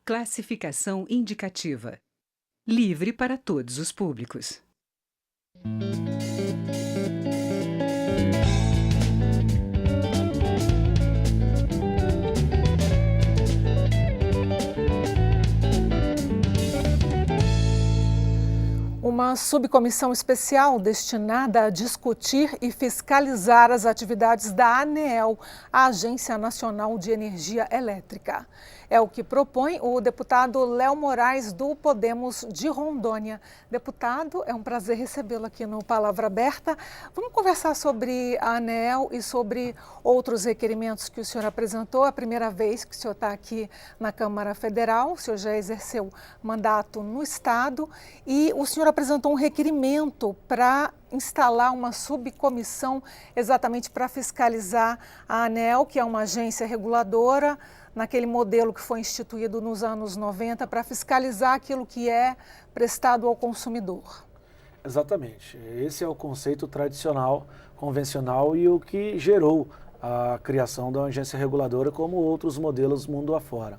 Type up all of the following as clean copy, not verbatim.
Classificação indicativa. Livre para todos os públicos. Uma subcomissão especial destinada a discutir e fiscalizar as atividades da ANEEL, a Agência Nacional de Energia Elétrica. É o que propõe o deputado Léo Moraes, do Podemos de Rondônia. Deputado, é um prazer recebê-lo aqui no Palavra Aberta. Vamos conversar sobre a ANEEL e sobre outros requerimentos que o senhor apresentou. É a primeira vez que o senhor está aqui na Câmara Federal, o senhor já exerceu mandato no Estado e o senhor apresentou um requerimento para instalar uma subcomissão exatamente para fiscalizar a ANEEL, que é uma agência reguladora, naquele modelo que foi instituído nos anos 90 para fiscalizar aquilo que é prestado ao consumidor. Exatamente. Esse é o conceito tradicional, convencional e o que gerou a criação da agência reguladora, como outros modelos mundo afora.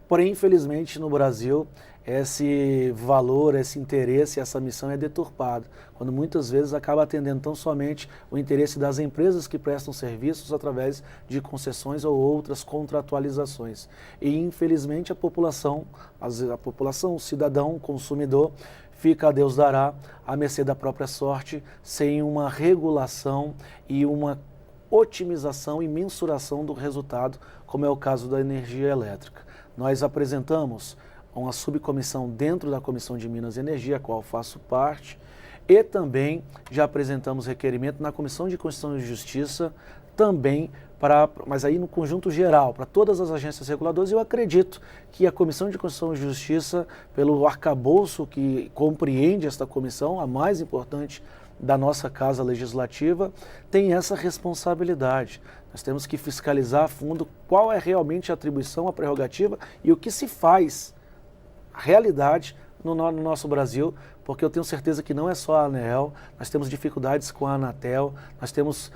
Porém, infelizmente, no Brasil, esse valor, esse interesse, essa missão é deturpado, quando muitas vezes acaba atendendo tão somente o interesse das empresas que prestam serviços através de concessões ou outras contratualizações. E, infelizmente, a população, o cidadão, o consumidor, fica a Deus dará, à mercê da própria sorte, sem uma regulação e uma otimização e mensuração do resultado, como é o caso da energia elétrica. Nós apresentamos uma subcomissão dentro da Comissão de Minas e Energia, a qual faço parte, e também já apresentamos requerimento na Comissão de Constituição e Justiça, também mas aí no conjunto geral, para todas as agências reguladoras. Eu acredito que a Comissão de Constituição e Justiça, pelo arcabouço que compreende esta comissão, a mais importante da nossa Casa Legislativa, tem essa responsabilidade. Nós temos que fiscalizar a fundo qual é realmente a atribuição, a prerrogativa e o que se faz, a realidade no nosso Brasil, porque eu tenho certeza que não é só a ANEEL, nós temos dificuldades com a Anatel, nós temos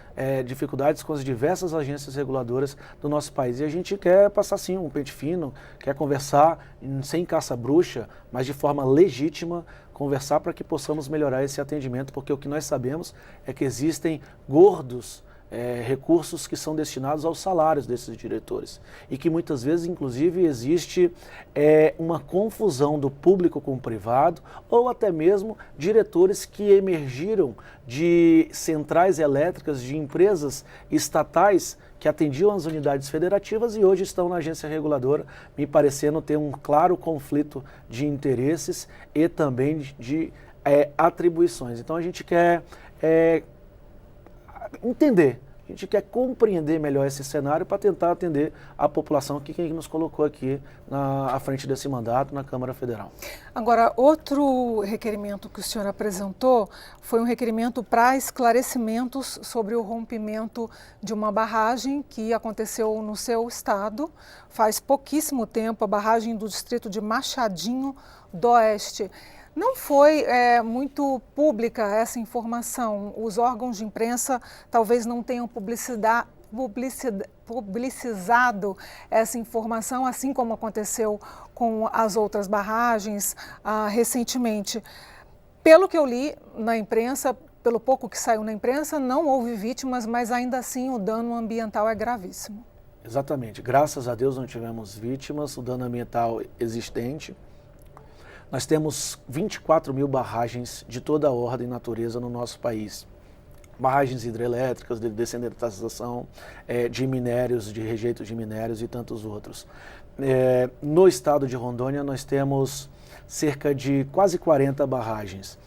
dificuldades com as diversas agências reguladoras do nosso país. E a gente quer passar sim um pente fino, quer conversar sem caça-bruxa, mas de forma legítima, conversar para que possamos melhorar esse atendimento, porque o que nós sabemos é que existem gordos recursos que são destinados aos salários desses diretores e que muitas vezes, inclusive, existe uma confusão do público com o privado ou até mesmo diretores que emergiram de centrais elétricas de empresas estatais que atendiam as unidades federativas e hoje estão na agência reguladora, me parecendo ter um claro conflito de interesses e também de atribuições. Então a gente quer entender, a gente quer compreender melhor esse cenário para tentar atender a população que quem nos colocou aqui à frente desse mandato na Câmara Federal. Agora, outro requerimento que o senhor apresentou foi um requerimento para esclarecimentos sobre o rompimento de uma barragem que aconteceu no seu estado faz pouquíssimo tempo, a barragem do distrito de Machadinho do Oeste. Não foi muito pública essa informação. Os órgãos de imprensa talvez não tenham publicizado essa informação, assim como aconteceu com as outras barragens recentemente. Pelo que eu li na imprensa, pelo pouco que saiu na imprensa, não houve vítimas, mas ainda assim o dano ambiental é gravíssimo. Exatamente. Graças a Deus não tivemos vítimas, o dano ambiental existente. Nós temos 24 mil barragens de toda a ordem e natureza no nosso país. Barragens hidrelétricas, de dessedimentação, de minérios, de rejeito de minérios e tantos outros. No estado de Rondônia, nós temos cerca de quase 40 barragens.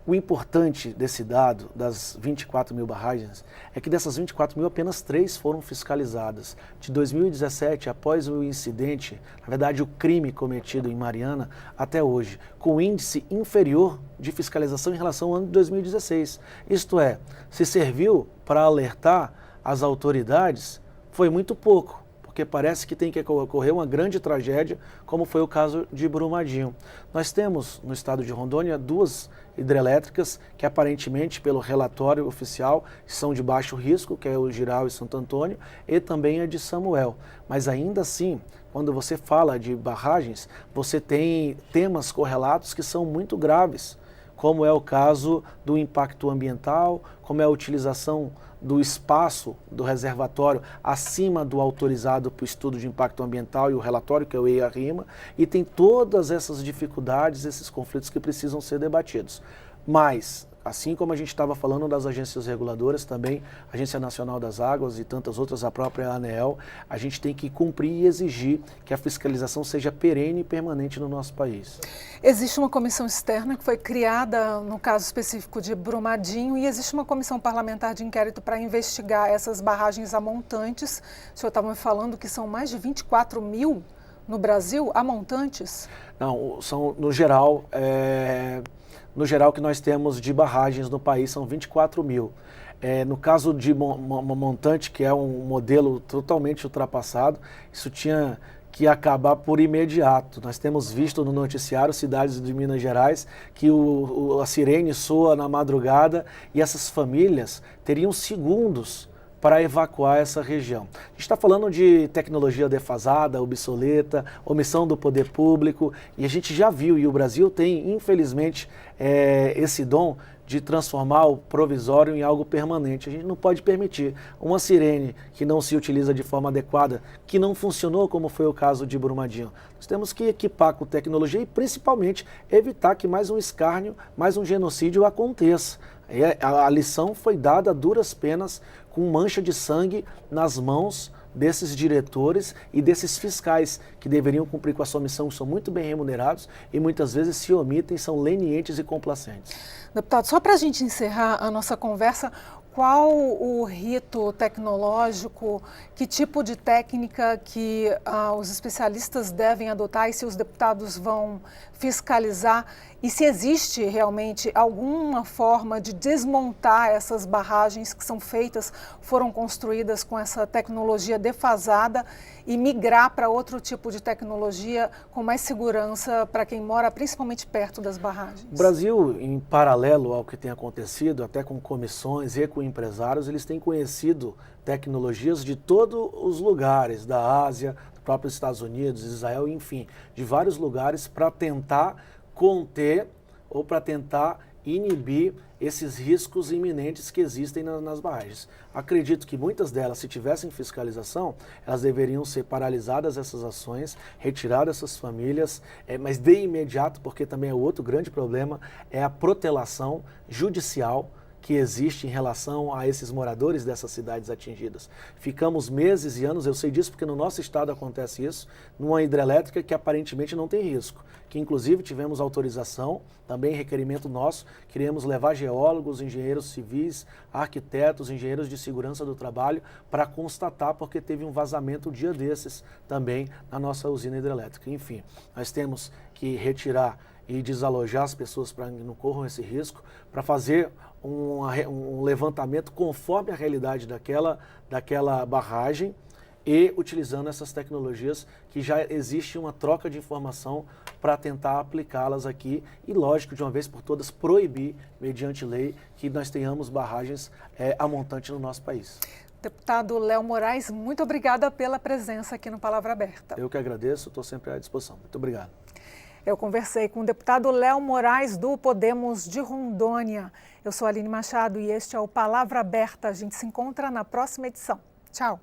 O importante desse dado, das 24 mil barragens, é que dessas 24 mil, apenas 3 foram fiscalizadas. De 2017, após o incidente, na verdade o crime cometido em Mariana, até hoje, com índice inferior de fiscalização em relação ao ano de 2016. Isto é, se serviu para alertar as autoridades, foi muito pouco. porque parece que tem que ocorrer uma grande tragédia, como foi o caso de Brumadinho. Nós temos no estado de Rondônia 2 hidrelétricas que aparentemente, pelo relatório oficial, são de baixo risco, que é o Jirau e Santo Antônio, e também a de Samuel. Mas ainda assim, quando você fala de barragens, você tem temas correlatos que são muito graves, como é o caso do impacto ambiental, como é a utilização do espaço do reservatório acima do autorizado para o estudo de impacto ambiental e o relatório, que é o EIA-RIMA, e tem todas essas dificuldades, esses conflitos que precisam ser debatidos. Mas, assim como a gente estava falando das agências reguladoras, também a Agência Nacional das Águas e tantas outras, a própria ANEEL, a gente tem que cumprir e exigir que a fiscalização seja perene e permanente no nosso país. Existe uma comissão externa que foi criada no caso específico de Brumadinho e existe uma comissão parlamentar de inquérito para investigar essas barragens amontantes. O senhor estava me falando que são mais de 24 mil no Brasil, amontantes? Não, são no geral... No geral, que nós temos de barragens no país são 24 mil. No caso de montante, que é um modelo totalmente ultrapassado, isso tinha que acabar por imediato. Nós temos visto no noticiário cidades de Minas Gerais que a sirene soa na madrugada e essas famílias teriam segundos para evacuar essa região. A gente está falando de tecnologia defasada, obsoleta, omissão do poder público, e a gente já viu, e o Brasil tem, infelizmente, esse dom de transformar o provisório em algo permanente. A gente não pode permitir uma sirene que não se utiliza de forma adequada, que não funcionou, como foi o caso de Brumadinho. Nós temos que equipar com tecnologia e, principalmente, evitar que mais um escárnio, mais um genocídio aconteça. A lição foi dada a duras penas, com mancha de sangue nas mãos desses diretores e desses fiscais que deveriam cumprir com a sua missão, são muito bem remunerados e muitas vezes se omitem, são lenientes e complacentes. Deputado, só para a gente encerrar a nossa conversa, qual o rito tecnológico, que tipo de técnica que os especialistas devem adotar e se os deputados vão fiscalizar e se existe realmente alguma forma de desmontar essas barragens que são feitas, foram construídas com essa tecnologia defasada e migrar para outro tipo de tecnologia com mais segurança para quem mora principalmente perto das barragens? O Brasil, em paralelo ao que tem acontecido, até com comissões e com empresários, eles têm conhecido tecnologias de todos os lugares, da Ásia, dos próprios Estados Unidos, Israel, enfim, de vários lugares para tentar conter ou para tentar inibir esses riscos iminentes que existem nas barragens. Acredito que muitas delas, se tivessem fiscalização, elas deveriam ser paralisadas essas ações, retiradas essas famílias, mas de imediato, porque também é outro grande problema, é a protelação judicial que existe em relação a esses moradores dessas cidades atingidas. Ficamos meses e anos, eu sei disso porque no nosso estado acontece isso, numa hidrelétrica que aparentemente não tem risco, que inclusive tivemos autorização, também requerimento nosso, queríamos levar geólogos, engenheiros civis, arquitetos, engenheiros de segurança do trabalho para constatar, porque teve um vazamento um dia desses também na nossa usina hidrelétrica. Enfim, nós temos que retirar e desalojar as pessoas para que não corram esse risco, para fazer um levantamento conforme a realidade daquela barragem e utilizando essas tecnologias que já existe uma troca de informação para tentar aplicá-las aqui e, lógico, de uma vez por todas, proibir, mediante lei, que nós tenhamos barragens a montante no nosso país. Deputado Léo Moraes, muito obrigada pela presença aqui no Palavra Aberta. Eu que agradeço, estou sempre à disposição. Muito obrigado. Eu conversei com o deputado Léo Moraes, do Podemos de Rondônia. Eu sou Aline Machado e este é o Palavra Aberta. A gente se encontra na próxima edição. Tchau.